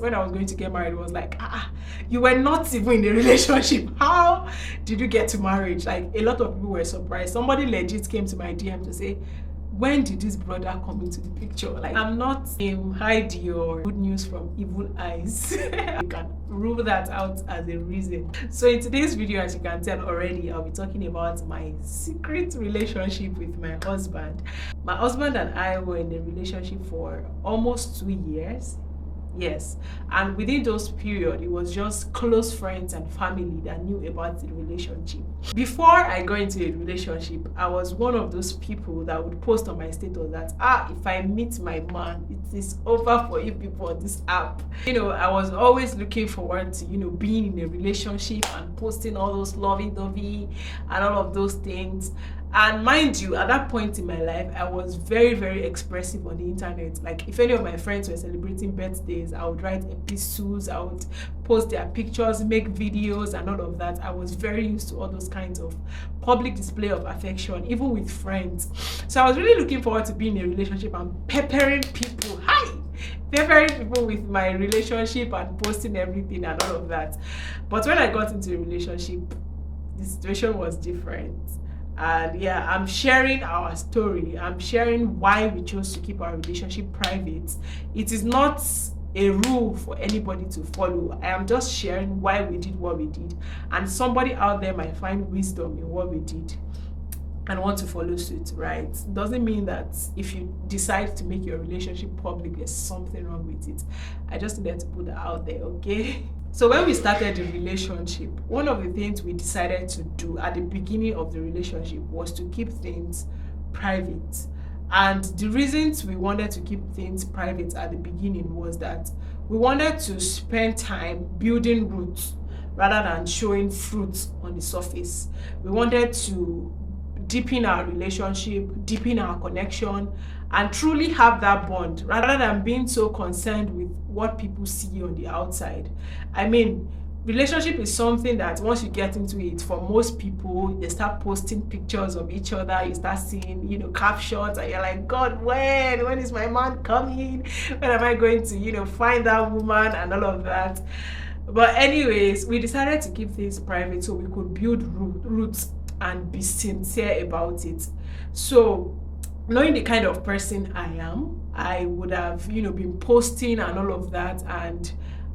When I was going to get married, it was like, you were not even in a relationship. How did you get to marriage? Like, a lot of people were surprised. Somebody legit came to my DM to say, when did this brother come into the picture? Like, I'm not hide your good news from evil eyes. You can rule that out as a reason. So in today's video, as you can tell already, I'll be talking about my secret relationship with my husband. My husband and I were in a relationship for almost 2 years. Yes, and within those period, it was just close friends and family that knew about the relationship. Before I got into a relationship, I was one of those people that would post on my status that if I meet my man, it is over for you people on this app. I was always looking forward to being in a relationship and posting all those lovey-dovey and all of those things. And mind you, at that point in my life, I was very, very expressive on the internet. Like, if any of my friends were celebrating birthdays, I would write epistles, I would post their pictures, make videos and all of that. I was very used to all those kinds of public display of affection, even with friends. So I was really looking forward to being in a relationship and peppering people with my relationship and posting everything and all of that. But when I got into a relationship, the situation was different. And yeah, I'm sharing our story. I'm sharing why we chose to keep our relationship private. It is not a rule for anybody to follow. I am just sharing why we did what we did. And somebody out there might find wisdom in what we did and want to follow suit, right? It doesn't mean that if you decide to make your relationship public, there's something wrong with it. I just needed to put that out there, okay? So when we started the relationship, one of the things we decided to do at the beginning of the relationship was to keep things private. And the reasons we wanted to keep things private at the beginning was that we wanted to spend time building roots rather than showing fruits on the surface. We wanted to deepen our relationship, deepen our connection, and truly have that bond rather than being so concerned with what people see on the outside. I mean, relationship is something that once you get into it, for most people, they start posting pictures of each other. You start seeing, captions, and you're like, God, when is my man coming? When am I going to, find that woman and all of that? But anyways, we decided to keep things private so we could build roots and be sincere about it. So knowing the kind of person I am, I would have been posting and all of that, and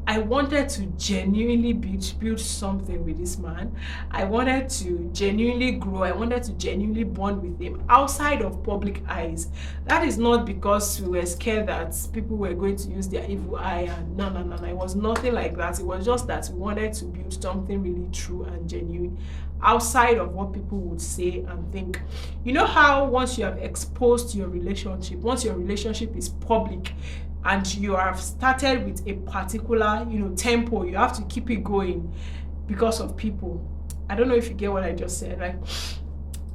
I wanted to genuinely build something with this man. I wanted to genuinely grow. I wanted to genuinely bond with him outside of public eyes. That is not because we were scared that people were going to use their evil eye, and no. It was nothing like that. It was just that we wanted to build something really true and genuine outside of what people would say and think. You know how once you have exposed your relationship, once your relationship is public, and you have started with a particular, tempo, you have to keep it going because of people. I don't know if you get what I just said.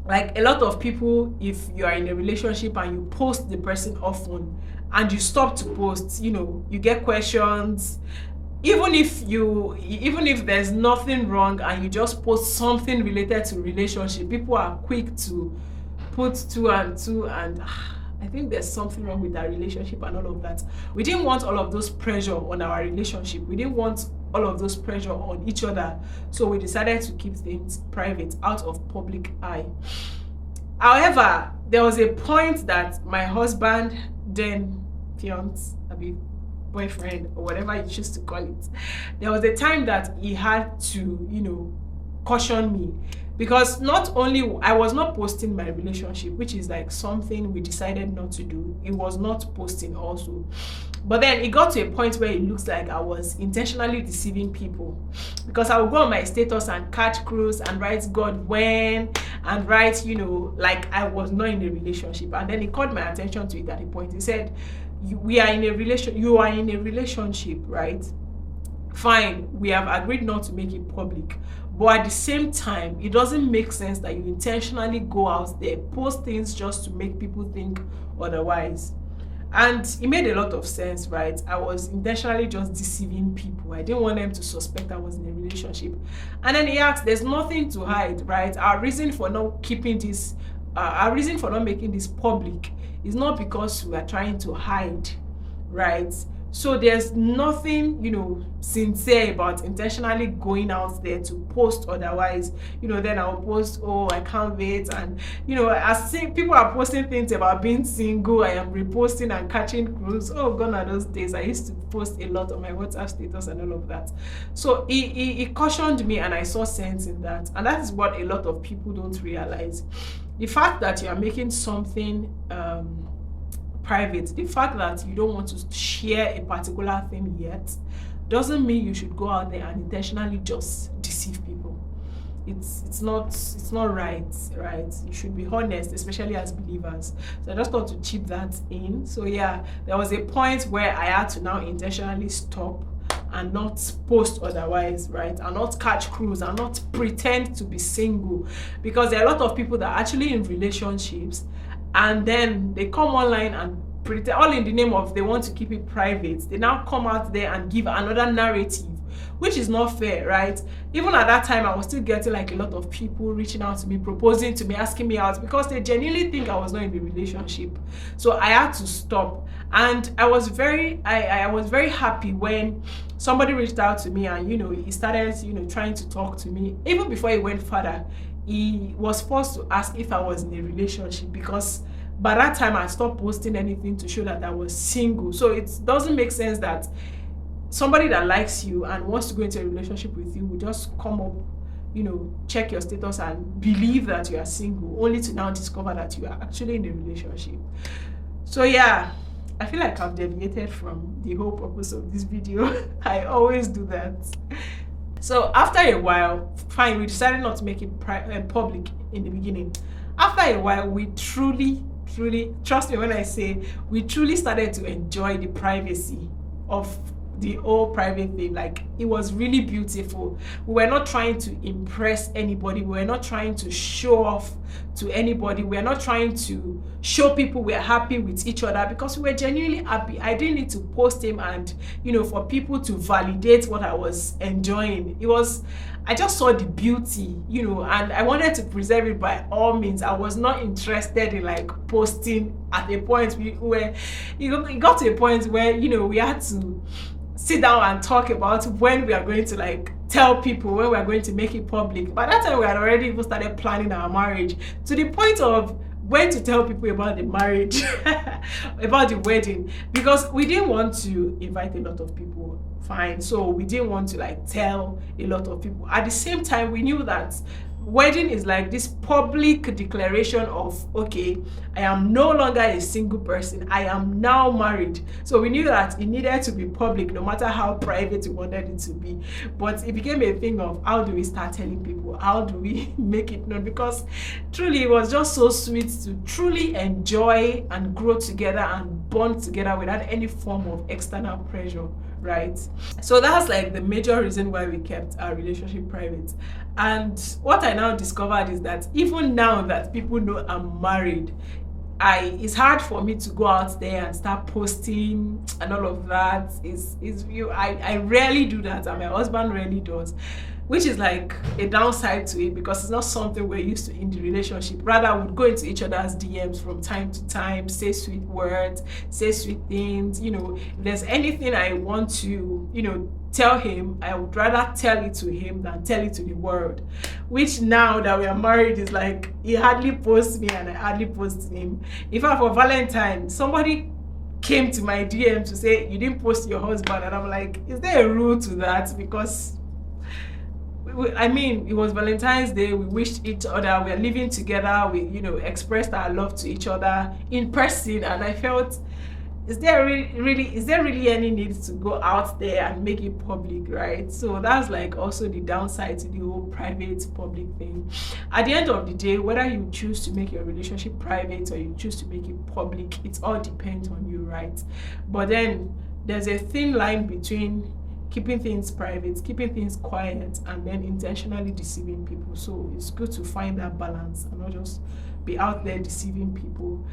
Like a lot of people, if you are in a relationship and you post the person often and you stop to post, you get questions. Even if there's nothing wrong and you just post something related to relationship, people are quick to put two and two and I think there's something wrong with our relationship and all of that. We didn't want all of those pressure on our relationship. We didn't want all of those pressure on each other. So we decided to keep things private, out of public eye. However, there was a point that my husband, then fiance, boyfriend, or whatever you choose to call it, there was a time that he had to, caution me. Because not only I was not posting my relationship, which is like something we decided not to do. It was not posting also. But then it got to a point where it looks like I was intentionally deceiving people. Because I would go on my status and catch cruise and write God when and write, like I was not in a relationship. And then he called my attention to it at a point. He said, you are in a relationship, right? Fine, we have agreed not to make it public. But at the same time, it doesn't make sense that you intentionally go out there, post things just to make people think otherwise. And it made a lot of sense, right? I was intentionally just deceiving people. I didn't want them to suspect I was in a relationship. And then he asked, there's nothing to hide, right? Our reason for not making this public is not because we are trying to hide, right? So there's nothing, sincere about intentionally going out there to post otherwise. Then I'll post, oh, I can't wait. And, as people are posting things about being single, I am reposting and catching cruise. Oh, gone are those days. I used to post a lot on my WhatsApp status and all of that. So it cautioned me, and I saw sense in that. And that is what a lot of people don't realize. The fact that you are making something private, the fact that you don't want to share a particular thing yet, doesn't mean you should go out there and intentionally just deceive people. It's not right. You should be honest, especially as believers. So I just thought to chip that in. So yeah, there was a point where I had to now intentionally stop and not post otherwise, right? And not catch cruise and not pretend to be single, because there are a lot of people that are actually in relationships, and then they come online and pretend, all in the name of they want to keep it private. They now come out there and give another narrative, which is not fair, right? Even at that time, I was still getting like a lot of people reaching out to me, proposing to me, asking me out, because they genuinely think I was not in the relationship. So I had to stop. And I was very happy when somebody reached out to me, and he started trying to talk to me. Even before he went further, he was forced to ask if I was in a relationship, because by that time I stopped posting anything to show that I was single. So it doesn't make sense that somebody that likes you and wants to go into a relationship with you will just come up, check your status and believe that you are single, only to now discover that you are actually in a relationship. So yeah, I feel like I've deviated from the whole purpose of this video. I always do that. So after a while, fine, we decided not to make it public in the beginning. After a while, we truly, trust me when I say, we truly started to enjoy the privacy of the whole private thing. Like, it was really beautiful. We were not trying to impress anybody. We were not trying to show off to anybody. We are not trying to show people we're happy with each other, because we were genuinely happy. I didn't need to post him and for people to validate what I was enjoying. I just saw the beauty, and I wanted to preserve it by all means. I was not interested in like posting at a point where it got to a point where we had to sit down and talk about when we are going to like tell people, when we are going to make it public. By that time, we had already even started planning our marriage, to the point of when to tell people about the marriage, about the wedding, because we didn't want to invite a lot of people. Fine. So we didn't want to like tell a lot of people. At the same time, we knew that wedding is like this public declaration of, okay, I am no longer a single person, I am now married. So we knew that it needed to be public, no matter how private we wanted it to be. But it became a thing of, how do we start telling people, how do we make it known? Because truly it was just so sweet to truly enjoy and grow together and bond together without any form of external pressure, right? So that's like the major reason why we kept our relationship private. And what I now discovered is that even now that people know I'm married, it's hard for me to go out there and start posting and all of that. I rarely do that, and my husband rarely does, which is like a downside to it, because it's not something we're used to in the relationship. Rather, we'd go into each other's DMs from time to time, say sweet words, say sweet things. If there's anything I want to, tell him, I would rather tell it to him than tell it to the world. Which now that we are married is like, he hardly posts me and I hardly post him. In fact, for Valentine, somebody came to my DM to say, you didn't post your husband, and I'm like, is there a rule to that? Because it was Valentine's Day, we wished each other, we are living together, we expressed our love to each other in person, and I felt, is there really any need to go out there and make it public, right? So that's like also the downside to the whole private public thing. At the end of the day, whether you choose to make your relationship private or you choose to make it public, it all depends on you, right? But then there's a thin line between keeping things private, keeping things quiet, and then intentionally deceiving people. So it's good to find that balance and not just be out there deceiving people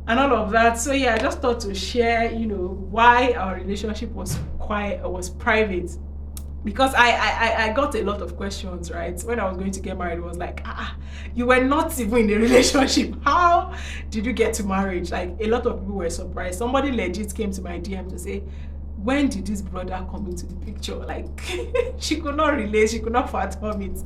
and all of that. So yeah, I just thought to share, why our relationship was quiet or was private, because I got a lot of questions, right? When I was going to get married, it was like, you were not even in a relationship. How did you get to marriage? Like, a lot of people were surprised. Somebody legit came to my DM to say, when did this brother come into the picture? Like, she could not relate, she could not fathom it.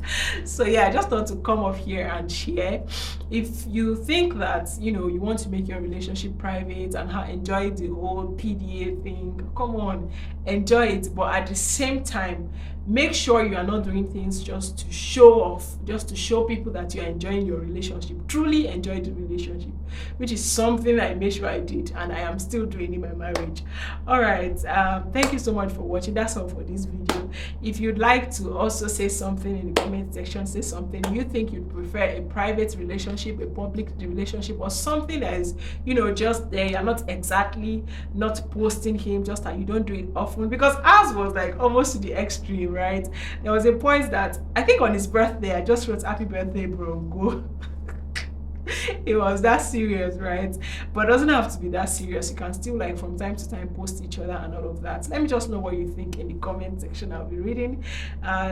So yeah, I just thought to come up here and share. If you think that, you know, you want to make your relationship private and enjoy the whole PDA thing, come on, enjoy it. But at the same time, make sure you are not doing things just to show off, just to show people that you are enjoying your relationship. Truly enjoy the relationship, which is something I made sure I did, and I am still doing in my marriage. All right, thank you so much for watching. That's all for this video. If you'd like to also say something in the comment section, say something you think you'd prefer, a private relationship, a public relationship, or something that is, you know, just there, you're not exactly not posting him, just that you don't do it often, because ours was like almost to the extreme, right? There was a point that I think on his birthday I just wrote happy birthday bro, go. It was that serious, right? But it doesn't have to be that serious. You can still, like, from time to time post each other and all of that. Let me just know what you think in the comment section. I'll be reading.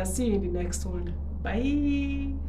See you in the next one. Bye.